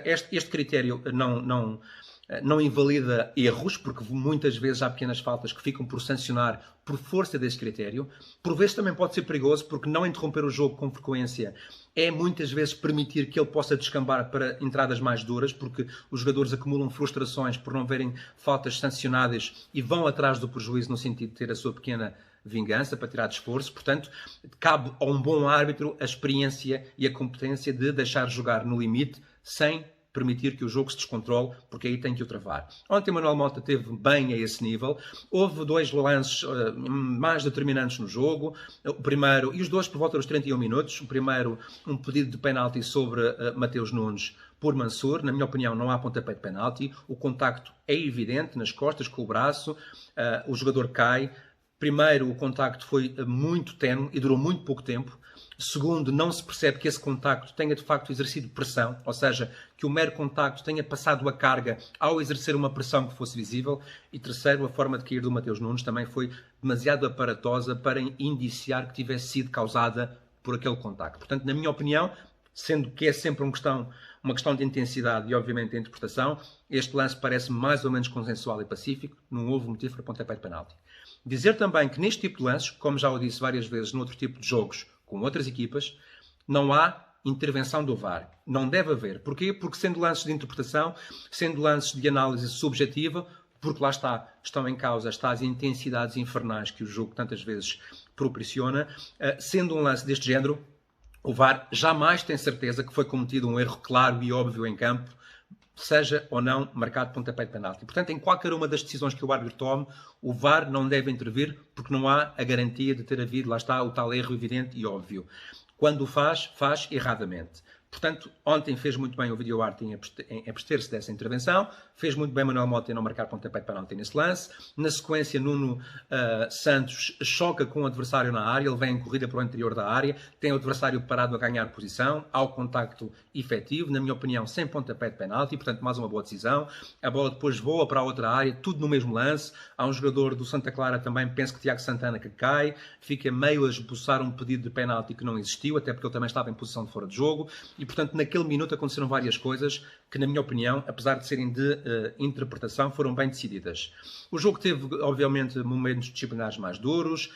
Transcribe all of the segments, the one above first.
Este critério não invalida erros, porque muitas vezes há pequenas faltas que ficam por sancionar por força desse critério. Por vezes também pode ser perigoso, porque não interromper o jogo com frequência é muitas vezes permitir que ele possa descambar para entradas mais duras, porque os jogadores acumulam frustrações por não verem faltas sancionadas e vão atrás do prejuízo no sentido de ter a sua pequena vingança para tirar de esforço. Portanto, cabe a um bom árbitro a experiência e a competência de deixar jogar no limite sem permitir que o jogo se descontrole, porque aí tem que o travar. Ontem Manuel Mota esteve bem a esse nível. Houve 2 lances mais determinantes no jogo. O primeiro, e os dois por volta dos 31 minutos. O primeiro, um pedido de penalti sobre Mateus Nunes por Mansur. Na minha opinião, não há pontapé de penalti. O contacto é evidente nas costas, com o braço. O jogador cai. Primeiro, o contacto foi muito tenue e durou muito pouco tempo. Segundo, não se percebe que esse contacto tenha de facto exercido pressão, ou seja, que o mero contacto tenha passado a carga ao exercer uma pressão que fosse visível. E terceiro, a forma de cair do Mateus Nunes também foi demasiado aparatosa para indiciar que tivesse sido causada por aquele contacto. Portanto, na minha opinião, sendo que é sempre uma questão de intensidade e obviamente de interpretação, este lance parece mais ou menos consensual e pacífico, não houve motivo para pontapé de penalti. Dizer também que neste tipo de lances, como já o disse várias vezes noutro tipo de jogos com outras equipas, não há intervenção do VAR. Não deve haver. Porquê? Porque sendo lances de interpretação, sendo lances de análise subjetiva, porque lá estão em causa as intensidades infernais que o jogo tantas vezes propiciona, sendo um lance deste género, o VAR jamais tem certeza que foi cometido um erro claro e óbvio em campo, seja ou não marcado pontapé de penalti. Portanto, em qualquer uma das decisões que o árbitro tome, o VAR não deve intervir, porque não há a garantia de ter havido, lá está, o tal erro evidente e óbvio. Quando o faz erradamente. Portanto, ontem fez muito bem o VideoArt em abster-se dessa intervenção, fez muito bem Manuel Mota em não marcar pontapé de penalti nesse lance. Na sequência, Nuno Santos choca com o adversário na área, ele vem em corrida para o interior da área, tem o adversário parado a ganhar posição, ao contacto efetivo, na minha opinião, sem pontapé de penalti, portanto, mais uma boa decisão. A bola depois voa para a outra área, tudo no mesmo lance. Há um jogador do Santa Clara também, penso que Tiago Santana, que cai, fica meio a esboçar um pedido de penalti que não existiu, até porque ele também estava em posição de fora de jogo. E, portanto, naquele minuto aconteceram várias coisas que, na minha opinião, apesar de serem de interpretação, foram bem decididas. O jogo teve, obviamente, momentos disciplinares mais duros.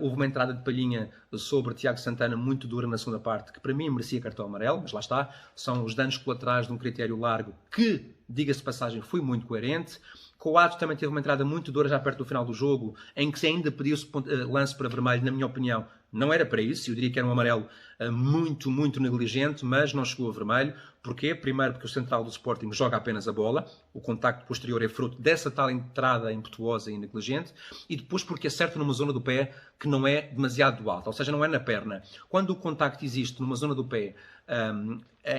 Houve uma entrada de palhinha sobre Tiago Santana muito dura na segunda parte, que para mim merecia cartão amarelo, mas lá está. São os danos colaterais de um critério largo que, diga-se de passagem, foi muito coerente. Coates também teve uma entrada muito dura já perto do final do jogo, em que se ainda pediu-se lance para vermelho, na minha opinião. Não era para isso, eu diria que era um amarelo muito, muito negligente, mas não chegou a vermelho. Porquê? Primeiro porque o central do Sporting joga apenas a bola, o contacto posterior é fruto dessa tal entrada impetuosa e negligente, e depois porque acerta numa zona do pé que não é demasiado alta, ou seja, não é na perna. Quando o contacto existe numa zona do pé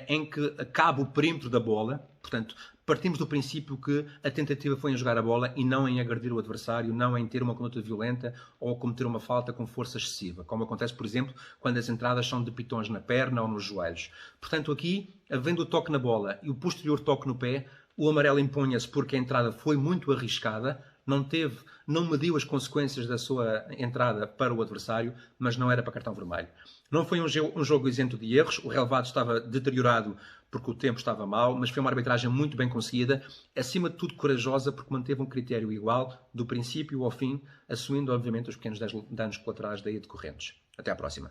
em que acaba o perímetro da bola, portanto, partimos do princípio que a tentativa foi em jogar a bola e não em agredir o adversário, não em ter uma conduta violenta ou cometer uma falta com força excessiva, como acontece, por exemplo, quando as entradas são de pitões na perna ou nos joelhos. Portanto, aqui, havendo o toque na bola e o posterior toque no pé, o amarelo impunha-se porque a entrada foi muito arriscada, não mediu as consequências da sua entrada para o adversário, mas não era para cartão vermelho. Não foi um jogo isento de erros, o relevado estava deteriorado porque o tempo estava mau, mas foi uma arbitragem muito bem conseguida, acima de tudo corajosa, porque manteve um critério igual, do princípio ao fim, assumindo, obviamente, os pequenos danos colaterais daí decorrentes. Até à próxima.